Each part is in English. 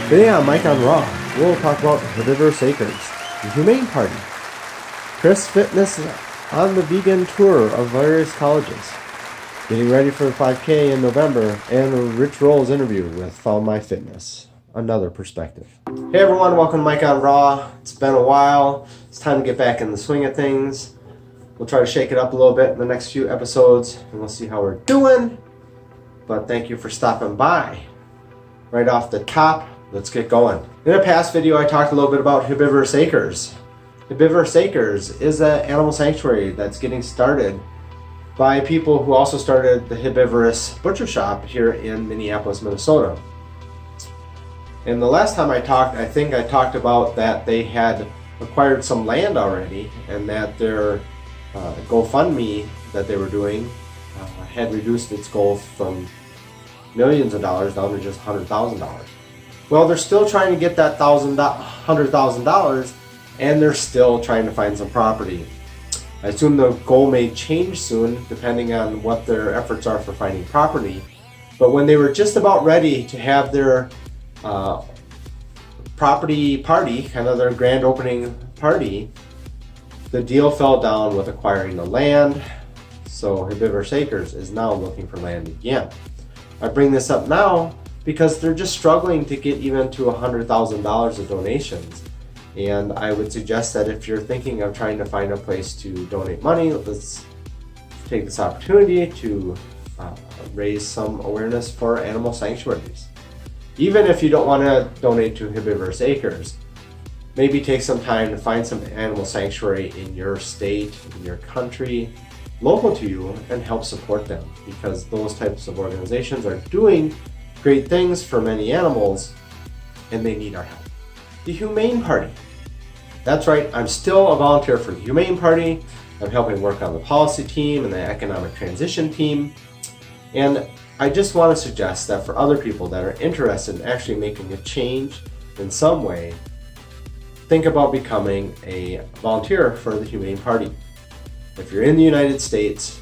Today on Mike on Raw, we'll talk about Herbivorous Acres, the Humane Party, Chris Fitness on the vegan tour of various colleges, getting ready for the 5K in November, and Rich Roll's interview with Found My Fitness, another perspective. Hey everyone, welcome to Mike on Raw. It's been a while. It's time to get back in the swing of things. We'll try to shake it up a little bit in the next few episodes, and we'll see how we're doing. But thank you for stopping by. Right off the top, let's get going. In a past video, I talked a little bit about Herbivorous Acres. Herbivorous Acres is an animal sanctuary that's getting started by people who also started the Herbivorous Butcher Shop here in Minneapolis, Minnesota. And the last time I talked, I think I talked about that they had acquired some land already and that their GoFundMe that they were doing had reduced its goal from millions of dollars down to just $100,000. Well, they're still trying to get that $100,000, and they're still trying to find some property. I assume the goal may change soon, depending on what their efforts are for finding property. But when they were just about ready to have their property party, kind of their grand opening party, the deal fell down with acquiring the land. So Herbivorous Acres is now looking for land again. I bring this up now because they're just struggling to get even to $100,000 of donations. And I would suggest that if you're thinking of trying to find a place to donate money, let's take this opportunity to raise some awareness for animal sanctuaries. Even if you don't want to donate to Herbivorous Acres, maybe take some time to find some animal sanctuary in your state, in your country, local to you, and help support them, because those types of organizations are doing great things for many animals and they need our help. The Humane Party. That's right, I'm still a volunteer for the Humane Party. I'm helping work on the policy team and the economic transition team. And I just want to suggest that for other people that are interested in actually making a change in some way, think about becoming a volunteer for the Humane Party. If you're in the United States,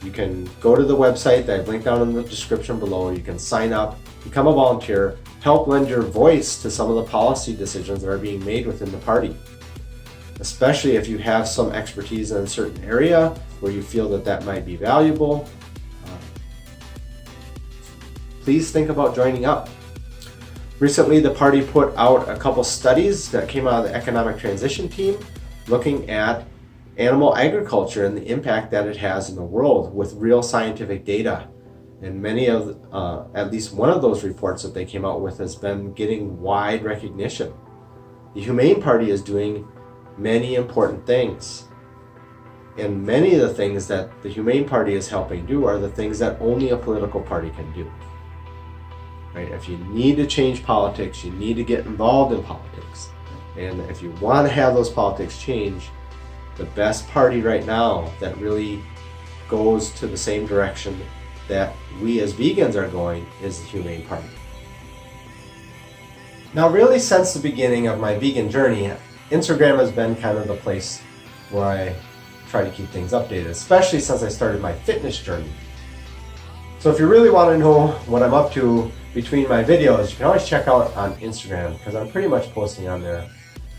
you can go to the website that I've linked down in the description below. You can sign up, become a volunteer, help lend your voice to some of the policy decisions that are being made within the party. Especially if you have some expertise in a certain area where you feel that that might be valuable. Please think about joining up. Recently, the party put out a couple studies that came out of the economic transition team looking at animal agriculture and the impact that it has in the world with real scientific data. And many of, at least one of those reports that they came out with has been getting wide recognition. The Humane Party is doing many important things. And many of the things that the Humane Party is helping do are the things that only a political party can do. Right? If you need to change politics, you need to get involved in politics. And if you want to have those politics change, the best party right now that really goes to the same direction that we as vegans are going is the Humane Party. Now, really, since the beginning of my vegan journey, Instagram has been kind of the place where I try to keep things updated, especially since I started my fitness journey. So if you really want to know what I'm up to between my videos, you can always check out on Instagram, because I'm pretty much posting on there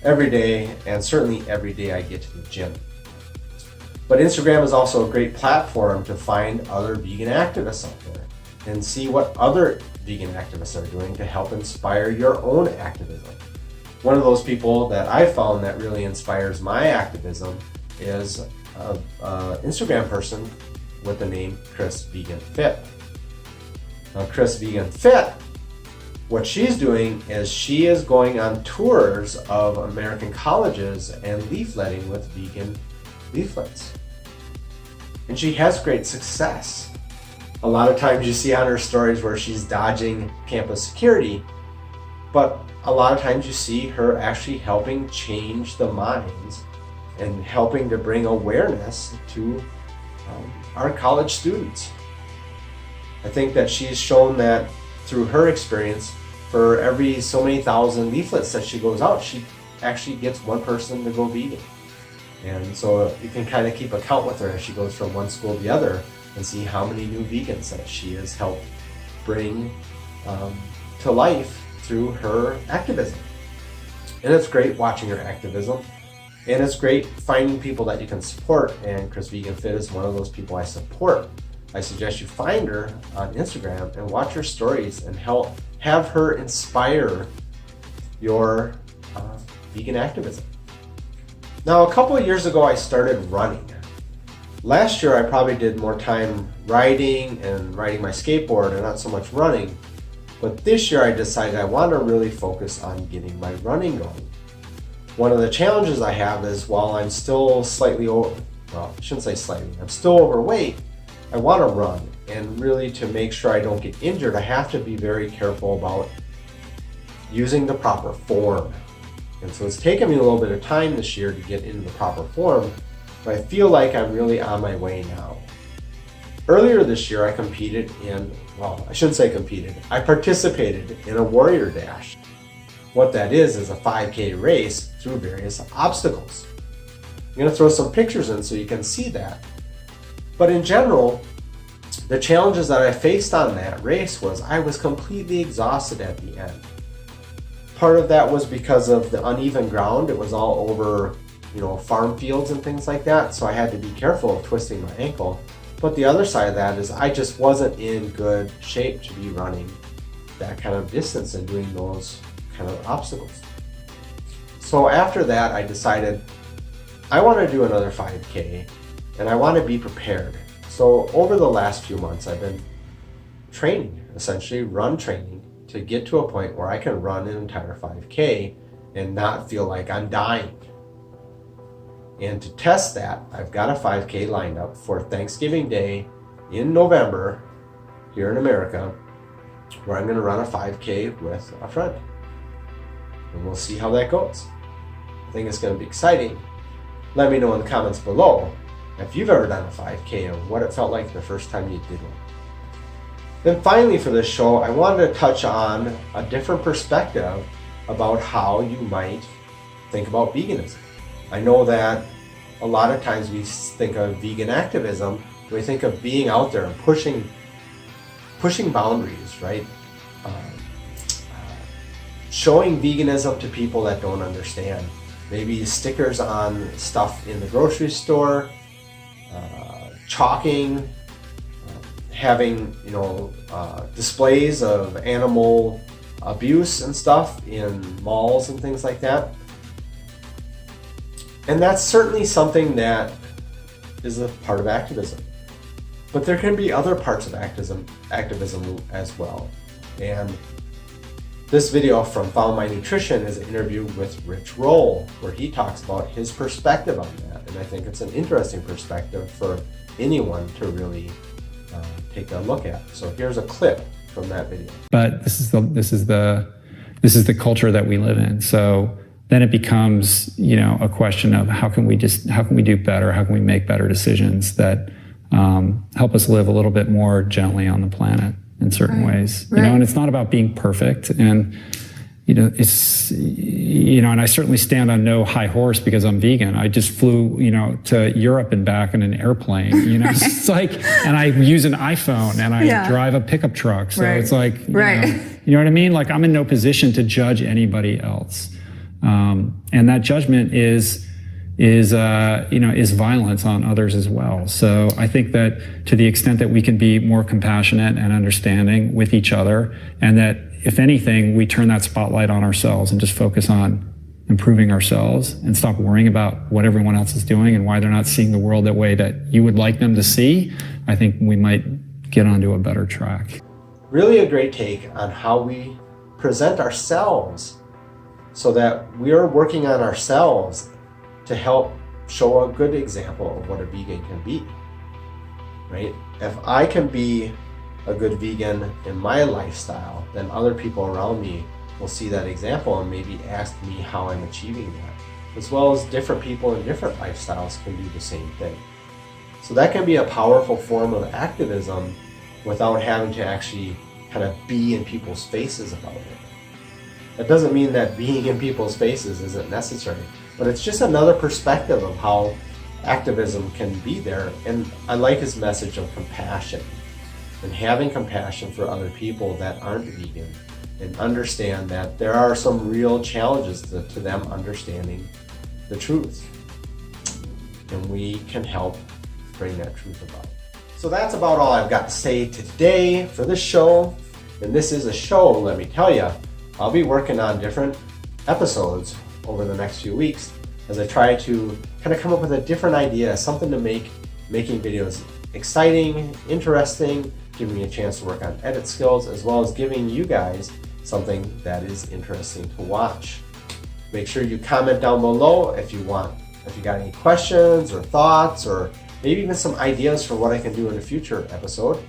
every day, and certainly every day I get to the gym. But Instagram is also a great platform to find other vegan activists out there and see what other vegan activists are doing to help inspire your own activism. One of those people that I found that really inspires my activism is an Instagram person with the name Chris Vegan Fit. Now, Chris Vegan Fit, what she's doing is she is going on tours of American colleges and leafletting with vegan leaflets. And she has great success. A lot of times you see on her stories where she's dodging campus security, but a lot of times you see her actually helping change the minds and helping to bring awareness to our college students. I think that she's shown that through her experience, for every so many thousand leaflets that she goes out, she actually gets one person to go vegan. And so you can kind of keep a count with her as she goes from one school to the other and see how many new vegans that she has helped bring to life through her activism. And it's great watching her activism. And it's great finding people that you can support. And Chris Vegan Fit is one of those people I support. I suggest you find her on Instagram and watch her stories and have her inspire your vegan activism. Now, a couple of years ago, I started running. Last year, I probably did more time riding my skateboard and not so much running. But this year, I decided I want to really focus on getting my running going. One of the challenges I have is while I'm still I'm still overweight, I want to run. And really, to make sure I don't get injured, I have to be very careful about using the proper form. And so it's taken me a little bit of time this year to get into the proper form, but I feel like I'm really on my way now. Earlier this year, I I participated in a Warrior Dash. What that is a 5K race through various obstacles. I'm going to throw some pictures in so you can see that. But in general, the challenges that I faced on that race was I was completely exhausted at the end. Part of that was because of the uneven ground. It was all over, farm fields and things like that. So I had to be careful of twisting my ankle. But the other side of that is I just wasn't in good shape to be running that kind of distance and doing those kind of obstacles. So after that, I decided I want to do another 5K and I want to be prepared. So over the last few months, I've been training, essentially run training, to get to a point where I can run an entire 5K and not feel like I'm dying. And to test that, I've got a 5K lined up for Thanksgiving Day in November here in America, where I'm going to run a 5K with a friend. And we'll see how that goes. I think it's going to be exciting. Let me know in the comments below if you've ever done a 5K and what it felt like the first time you did one. Then finally for this show, I wanted to touch on a different perspective about how you might think about veganism. I know that a lot of times we think of vegan activism, we think of being out there and pushing boundaries, right? Showing veganism to people that don't understand. Maybe stickers on stuff in the grocery store, chalking, having displays of animal abuse and stuff in malls and things like that. And that's certainly something that is a part of activism. But there can be other parts of activism as well. And this video from Found My Nutrition is an interview with Rich Roll, where he talks about his perspective on that. And I think it's an interesting perspective for anyone to really take a look at. So here's a clip from that video. But this is the culture that we live in. So then it becomes, a question of how can we do better? How can we make better decisions that help us live a little bit more gently on the planet in certain ways? And it's not about being perfect. And and I certainly stand on no high horse because I'm vegan. I just flew, to Europe and back in an airplane, it's like, and I use an iPhone and I drive a pickup truck. So it's like, you know what I mean? Like I'm in no position to judge anybody else. And that judgment is violence on others as well. So I think that to the extent that we can be more compassionate and understanding with each other, and that if anything, we turn that spotlight on ourselves and just focus on improving ourselves and stop worrying about what everyone else is doing and why they're not seeing the world that way that you would like them to see, I think we might get onto a better track. Really a great take on how we present ourselves so that we are working on ourselves to help show a good example of what a vegan can be, right? If I can be a good vegan in my lifestyle, then other people around me will see that example and maybe ask me how I'm achieving that, as well as different people in different lifestyles can do the same thing. So that can be a powerful form of activism without having to actually kind of be in people's faces about it. That doesn't mean that being in people's faces isn't necessary, but it's just another perspective of how activism can be there. And I like his message of compassion and having compassion for other people that aren't vegan and understand that there are some real challenges to them understanding the truth. And we can help bring that truth about. So that's about all I've got to say today for this show. And this is a show, let me tell you, I'll be working on different episodes over the next few weeks as I try to kind of come up with a different idea, something to make making videos exciting, interesting, giving me a chance to work on edit skills, as well as giving you guys something that is interesting to watch. Make sure you comment down below if you got any questions or thoughts, or maybe even some ideas for what I can do in a future episode,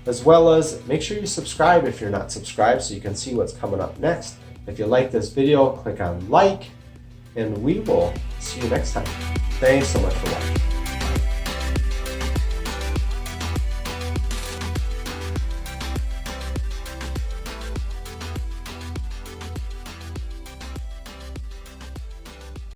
as well as make sure you subscribe if you're not subscribed so you can see what's coming up next. If you like this video, click on like, and we will see you next time. Thanks so much for watching.